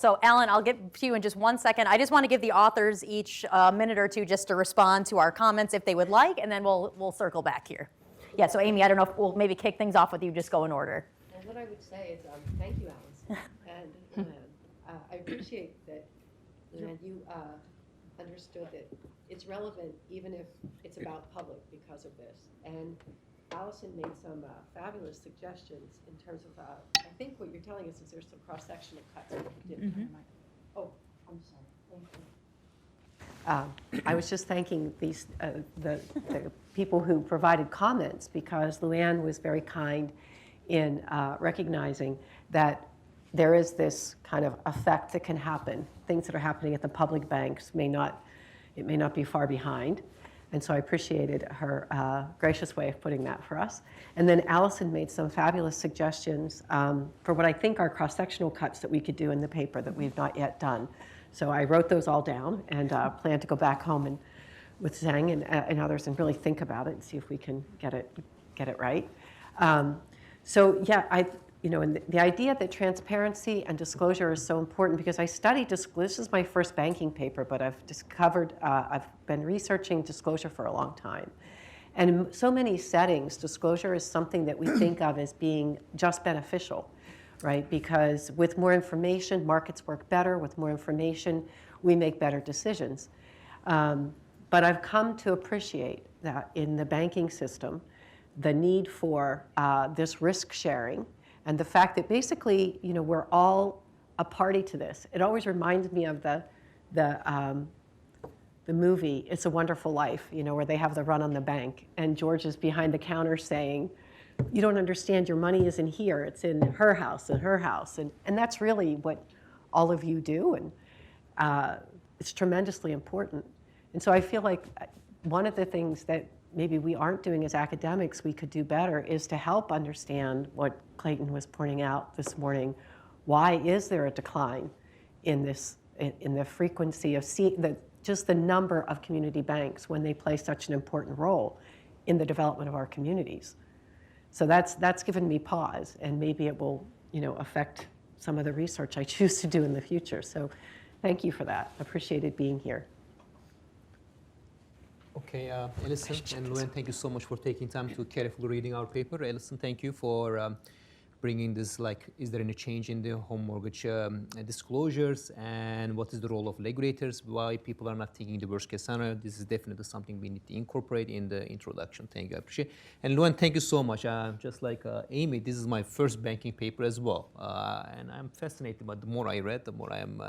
So Alan, I'll get to you in just 1 second. I just want to give the authors each a minute or two just to respond to our comments if they would like, and then we'll circle back here. Yeah, so Amy, I don't know if we'll maybe kick things off with you, just go in order. And what I would say is thank you, Allison. And I appreciate that you understood that it's relevant even if it's about public because of this. And Allison made some fabulous suggestions in terms of, I think what you're telling us is there's some cross-sectional cuts. Oh, I'm sorry. Thank you. I was just thanking these the people who provided comments because Luann was very kind in recognizing that there is this kind of effect that can happen. Things that are happening at the public banks may not be far behind. And so I appreciated her gracious way of putting that for us. And then Allison made some fabulous suggestions for what I think are cross-sectional cuts that we could do in the paper that we've not yet done. So I wrote those all down and plan to go back home and with Zhang and others and really think about it and see if we can get it right. So yeah, and the idea that transparency and disclosure is so important because I studied disclosure. This is my first banking paper, but I've been researching disclosure for a long time. And in so many settings, disclosure is something that we think of as being just beneficial, right? Because with more information, markets work better. With more information, we make better decisions. But I've come to appreciate that in the banking system, the need for this risk sharing and the fact that basically, we're all a party to this. It always reminds me of the movie It's a Wonderful Life, where they have the run on the bank, and George is behind the counter saying, "You don't understand. Your money isn't here. It's in her house and her house," and that's really what all of you do, and it's tremendously important. And so I feel like one of the things that maybe we aren't doing as academics we could do better is to help understand what Clayton was pointing out this morning. Why is there a decline in the frequency of just the number of community banks when they play such an important role in the development of our communities? So that's given me pause, and maybe it will affect some of the research I choose to do in the future. So thank you for that. Appreciated being here. Okay, Ellison and Luann, thank you so much for taking time to carefully reading our paper. Ellison, thank you for bringing this, is there any change in the home mortgage disclosures, and what is the role of regulators, why people are not taking the worst case scenario? This is definitely something we need to incorporate in the introduction. Thank you, I appreciate it. And Luann, thank you so much. Just like Amy, this is my first banking paper as well. And I'm fascinated, but the more I read, the more I am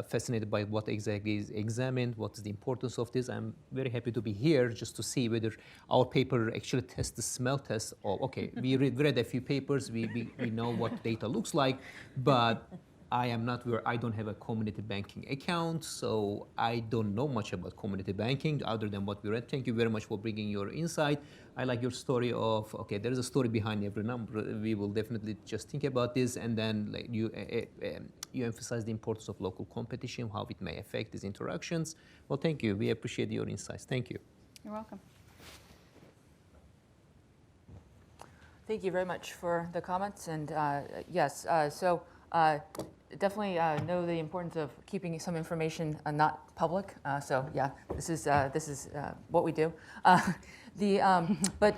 fascinated by what exactly is examined, what is the importance of this. I'm very happy to be here just to see whether our paper actually tests the smell test of, okay, we read a few papers, we know what data looks like, but I am not where I don't have a community banking account, so I don't know much about community banking other than what we read. Thank you very much for bringing your insight. I like your story of, okay, there is a story behind every number. We will definitely just think about this, and then you emphasize the importance of local competition, how it may affect these interactions. Well, thank you. We appreciate your insights. Thank you. You're welcome. Thank you very much for the comments. And yes, definitely know the importance of keeping some information not public. So yeah, this is what we do. But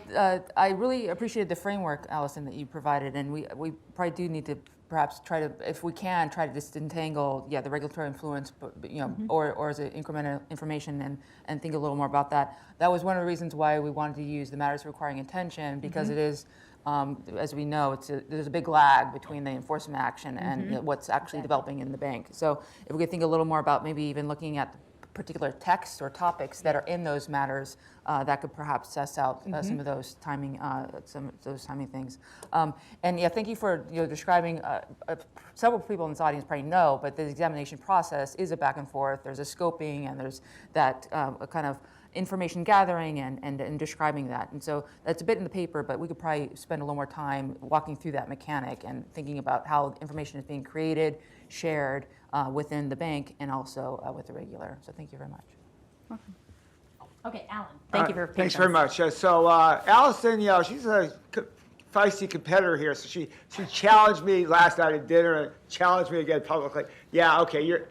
I really appreciated the framework, Allison, that you provided, and we probably do need to perhaps try to, if we can, try to disentangle, the regulatory influence, but or as an incremental information, and think a little more about that. That was one of the reasons why we wanted to use the matters requiring attention, because it is, as we know, there's a big lag between the enforcement action and what's actually developing in the bank. So if we could think a little more about maybe even looking at particular texts or topics that are in those matters, that could perhaps suss out some of those timing, things. And yeah, thank you for describing. Several people in this audience probably know, but the examination process is a back and forth. There's a scoping, and there's that kind of information gathering and describing that. And so that's a bit in the paper, but we could probably spend a little more time walking through that mechanic and thinking about how information is being created, shared within the bank, and also with the regulator. So thank you very much. Welcome. Okay, Alan, thank you for Thanks very much. So Allison, she's a feisty competitor here, so she challenged me last night at dinner and challenged me again publicly. Yeah, okay, you're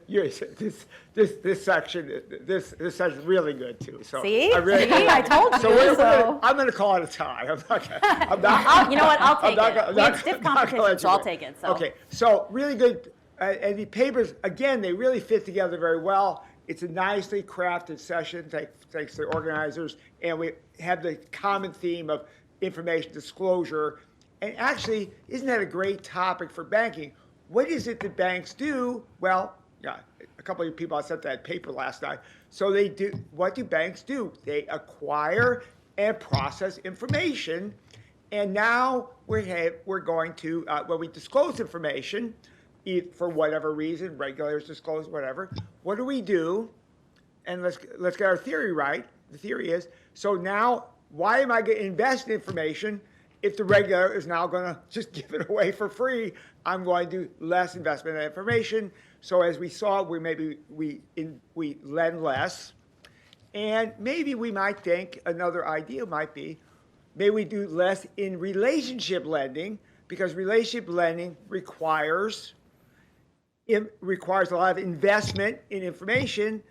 this section is really good too. So See? really, See? I told you. So I'm going to call it a tie. I'm not. You know what? I'll take not it. gonna- We had not- stiff not gonna competition, let so you I'll win. take it. So. Okay, so really good. And the papers, again, they really fit together very well. It's a nicely crafted session, thanks to the organizers. And we have the common theme of information disclosure. And actually, isn't that a great topic for banking? What is it that banks do? Well, yeah, a couple of people I sent that paper last night. So they do. What do banks do? They acquire and process information. And now we're going to, when we disclose information, for whatever reason, regulators disclose whatever, what do we do? And let's get our theory right. The theory is, so now why am I going to invest in information if the regulator is now going to just give it away for free? I'm going to do less investment in information. So as we saw, we lend less. And maybe we might think another idea might be, maybe we do less in relationship lending, because relationship lending requires a lot of investment in information.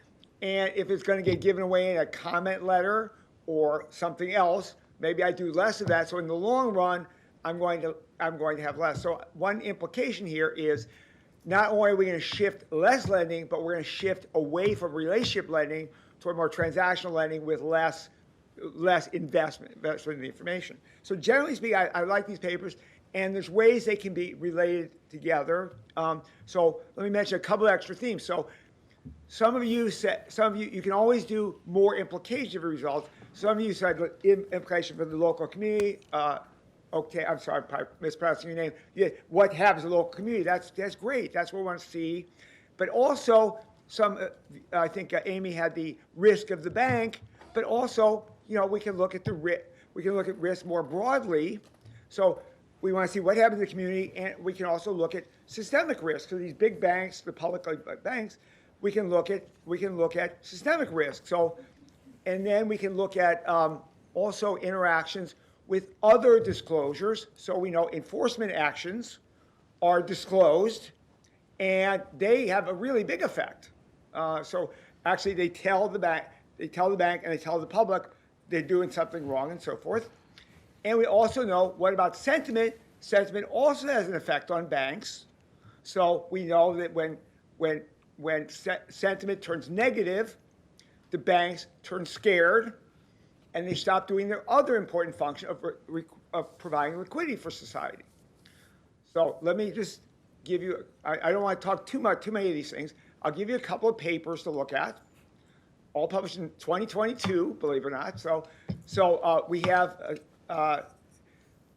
And if it's going to get given away in a comment letter or something else, maybe I do less of that. So in the long run, I'm going to have less. So one implication here is not only are we going to shift less lending, but we're going to shift away from relationship lending toward more transactional lending with less investment in the information. So generally speaking, I like these papers, and there's ways they can be related together. So let me mention a couple of extra themes. So some of you can always do more implication of results. Some of you said implication for the local community. Okay, I'm sorry, I'm probably mispronouncing your name. Yeah, what happens in the local community? That's great. That's what we want to see. But also, I think Amy had the risk of the bank. But also, we can look at risk more broadly. So we want to see what happens in the community, and we can also look at systemic risk. So these big banks, the public banks, we can look at systemic risk. So, and then we can look at also interactions with other disclosures. So we know enforcement actions are disclosed, and they have a really big effect. So actually, they tell the bank, and they tell the public they're doing something wrong, and so forth. And we also know, what about sentiment? Sentiment also has an effect on banks. So we know that when sentiment turns negative, the banks turn scared, and they stop doing their other important function of providing liquidity for society. So let me just give you, I don't want to talk too many of these things. I'll give you a couple of papers to look at, all published in 2022, believe it or not. So we have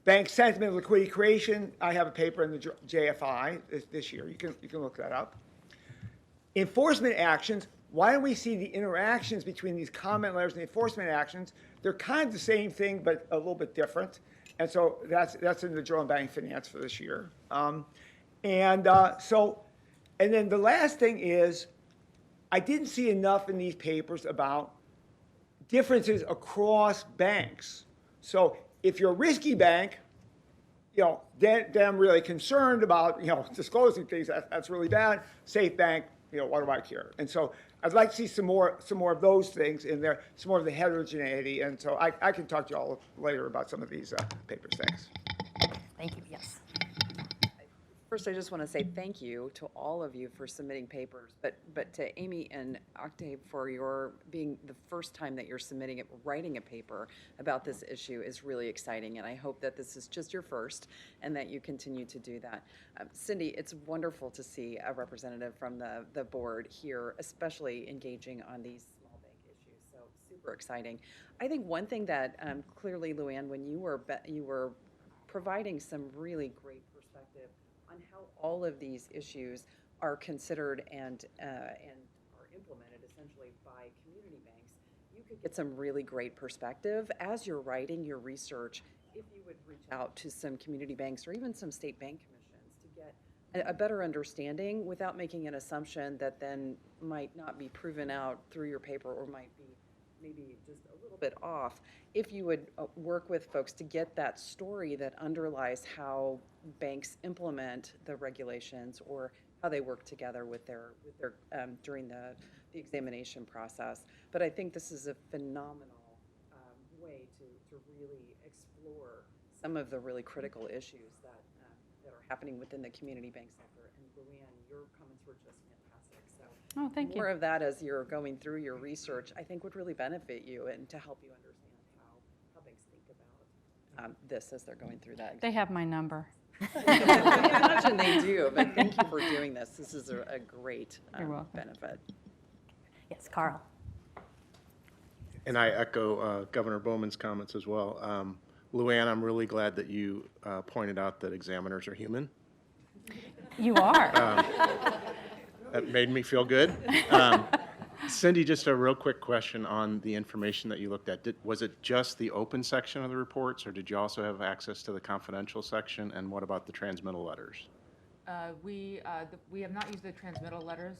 bank sentiment and liquidity creation. I have a paper in the JFI this year. You can look that up. Enforcement actions. Why don't we see the interactions between these comment letters and the enforcement actions? They're kind of the same thing, but a little bit different. And so that's in the Journal of Banking Finance for this year. And then the last thing is, I didn't see enough in these papers about differences across banks. So if you're a risky bank, then I'm really concerned about, disclosing things. That's really bad. Safe bank, what do I care? And so I'd like to see some more of those things in there, some more of the heterogeneity. And so I can talk to you all later about some of these papers. Thanks. Thank you. Yes. First, I just want to say thank you to all of you for submitting papers, but to Amy and Octave for your being the first time that you're writing a paper about this issue is really exciting, and I hope that this is just your first and that you continue to do that. Cindy, it's wonderful to see a representative from the board here, especially engaging on these small bank issues, so super exciting. I think one thing that clearly, Luann, when you were providing some really great perspective on how all of these issues are considered and are implemented essentially by community banks, you could get some really great perspective as you're writing your research. If you would reach out to some community banks or even some state bank commissions to get a better understanding without making an assumption that then might not be proven out through your paper or might be maybe just a little bit off, if you would work with folks to get that story that underlies how banks implement the regulations or how they work together with their during the examination process. But I think this is a phenomenal way to really explore some of the really critical issues that are happening within the community bank sector. And Luann, your comments were just fantastic. So Oh, thank you. more of that as you're going through your research, I think would really benefit you and to help you understand how banks think about this as they're going through that. They have my number. I imagine they do, but thank you for doing this. This is a great You're welcome. benefit. Yes, Carl. And I echo Governor Bowman's comments as well. Luann, I'm really glad that you pointed out that examiners are human. You are. That made me feel good. Cindy, just a real quick question on the information that you looked at. Was it just the open section of the reports, or did you also have access to the confidential section? And what about the transmittal letters? We have not used the transmittal letters,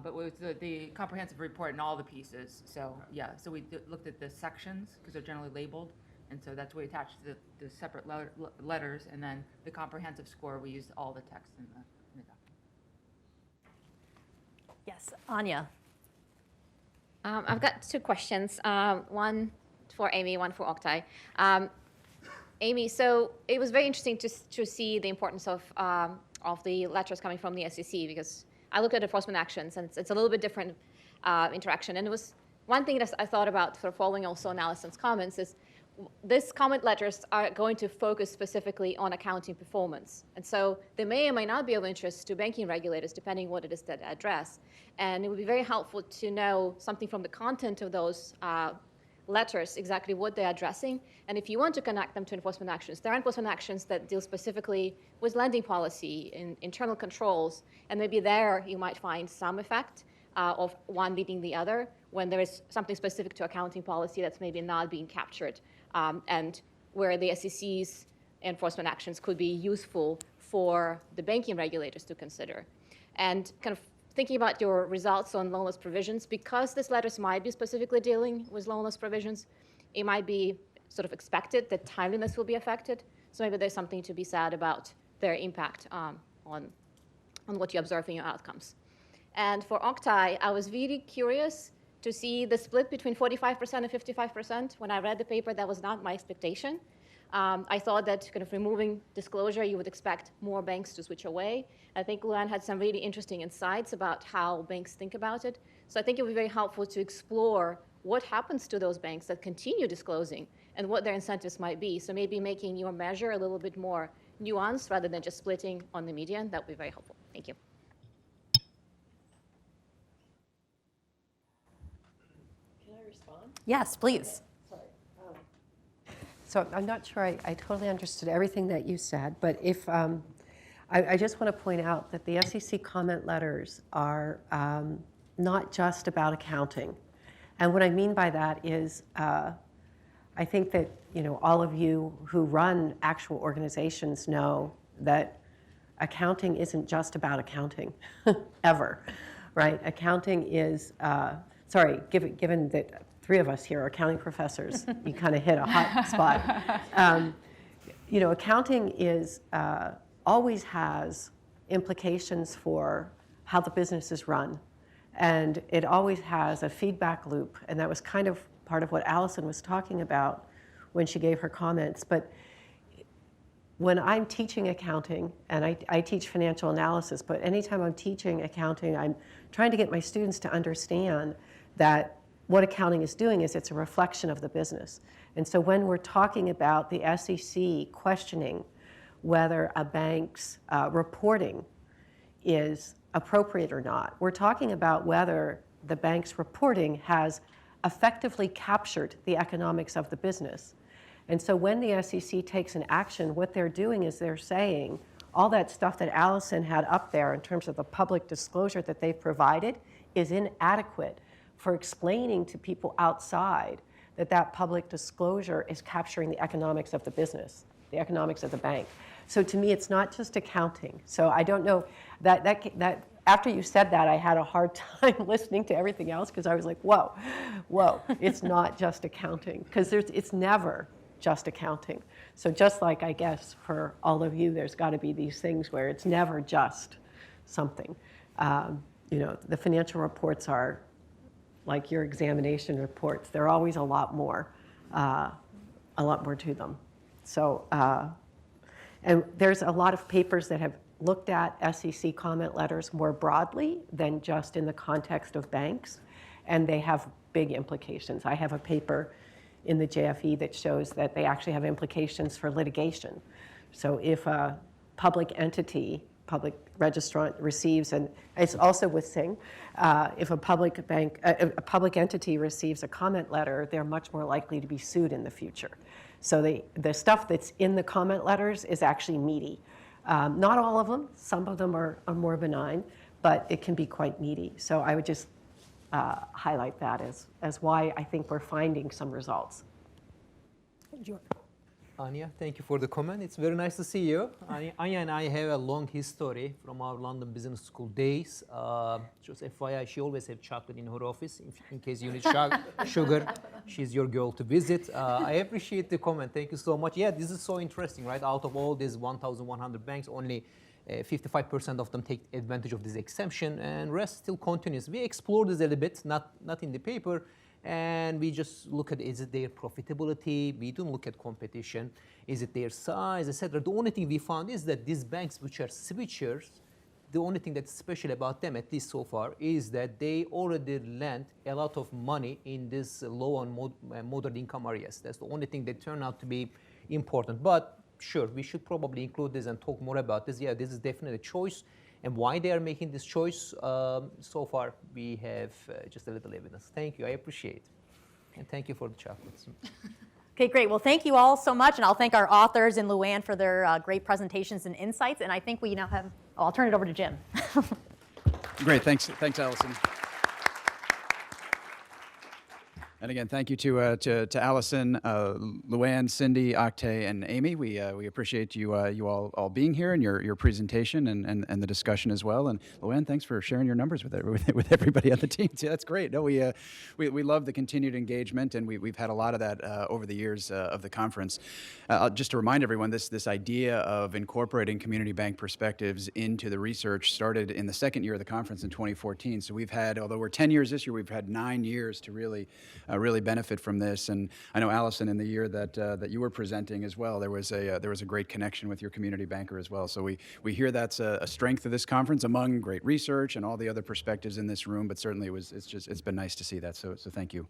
but with the comprehensive report and all the pieces. So yeah, so we looked at the sections because they're generally labeled, and so that's where we attached the separate letters, and then the comprehensive score we used all the text in the document. Yes, Anya. I've got two questions, one for Amy, one for Oktay. Amy, so it was very interesting to see the importance of the letters coming from the SEC, because I looked at enforcement actions, and it's a little bit different interaction. And it was one thing that I thought about for following also on Allison's comments is these comment letters are going to focus specifically on accounting performance. And so they may or may not be of interest to banking regulators, depending what it is that they address. And it would be very helpful to know something from the content of those letters, exactly what they're addressing. And if you want to connect them to enforcement actions, there are enforcement actions that deal specifically with lending policy, internal controls, and maybe there you might find some effect of one leading the other when there is something specific to accounting policy that's maybe not being captured, and where the SEC's enforcement actions could be useful for the banking regulators to consider. And kind of thinking about your results on loan loss provisions, because these letters might be specifically dealing with loan loss provisions, it might be sort of expected that timeliness will be affected. So maybe there's something to be said about their impact on what you observe in your outcomes. And for Oktay, I was really curious to see the split between 45% and 55%. When I read the paper, that was not my expectation. I thought that kind of removing disclosure, you would expect more banks to switch away. I think Luann had some really interesting insights about how banks think about it. So I think it would be very helpful to explore what happens to those banks that continue disclosing and what their incentives might be. So maybe making your measure a little bit more nuanced rather than just splitting on the median. That would be very helpful. Thank you. Can I respond? Yes, please. Sorry. So I'm not sure I totally understood everything that you said, but if I just want to point out that the SEC comment letters are not just about accounting. And what I mean by that is I think that all of you who run actual organizations know that accounting isn't just about accounting, ever, right? Accounting is, given that three of us here are accounting professors, you kind of hit a hot spot. Accounting is always has implications for how the business is run. And it always has a feedback loop. And that was kind of part of what Allison was talking about when she gave her comments. But when I'm teaching accounting, and I teach financial analysis, but anytime I'm teaching accounting, I'm trying to get my students to understand that what accounting is doing is it's a reflection of the business. And so when we're talking about the SEC questioning whether a bank's reporting is appropriate or not, we're talking about whether the bank's reporting has effectively captured the economics of the business. And so when the SEC takes an action, what they're doing is they're saying all that stuff that Allison had up there in terms of the public disclosure that they've provided is inadequate for explaining to people outside that that public disclosure is capturing the economics of the business, the economics of the bank. So to me, it's not just accounting. So I don't know that after you said that, I had a hard time listening to everything else because I was like, whoa, it's not just accounting. Because it's never just accounting. So just like, I guess, for all of you, there's got to be these things where it's never just something. The financial reports are like your examination reports. They're always a lot more to them. So, and there's a lot of papers that have looked at SEC comment letters more broadly than just in the context of banks, and they have big implications. I have a paper in the JFE that shows that they actually have implications for litigation. So if a public entity, public registrant receives, and it's also with Singh, if a public entity receives a comment letter, they're much more likely to be sued in the future. So the stuff that's in the comment letters is actually meaty. Not all of them, some of them are more benign, but it can be quite meaty. So I would just highlight that as why I think we're finding some results. Anya, thank you for the comment. It's very nice to see you. Anya and I have a long history from our London Business School days. Just FYI, she always have chocolate in her office. In case you need sugar, she's your girl to visit. I appreciate the comment. Thank you so much. Yeah, this is so interesting, right? Out of all these 1,100 banks, only 55% of them take advantage of this exemption, and rest still continues. We explored this a little bit, not in the paper, and we just look at, is it their profitability? We don't look at competition. Is it their size, etc. The only thing we found is that these banks, which are switchers, the only thing that's special about them, at least so far, is that they already lent a lot of money in this low and moderate income areas. That's the only thing that turned out to be important. But sure, we should probably include this and talk more about this. Yeah, this is definitely a choice. And why they are making this choice, so far we have just a little evidence. Thank you, I appreciate it. And thank you for the chocolates. Okay, great. Well, thank you all so much, and I'll thank our authors and Luann for their great presentations and insights. And I think we now have, I'll turn it over to Jim. Great, thanks, Allison. And again, thank you to Allison, Luann, Cindy, Oktay, and Amy. We appreciate you all being here and your presentation and the discussion as well. And Luann, thanks for sharing your numbers with everybody on the team too. That's great. No, we love the continued engagement, and we've had a lot of that over the years of the conference. Just to remind everyone, this idea of incorporating community bank perspectives into the research started in the second year of the conference in 2014. So we've had, although we're 10 years this year, we've had 9 years to really benefit from this. And I know, Allison, in the year that you were presenting as well, there was a great connection with your community banker as well. So we hear that's a strength of this conference among great research and all the other perspectives in this room. But certainly it's been nice to see that. So thank you.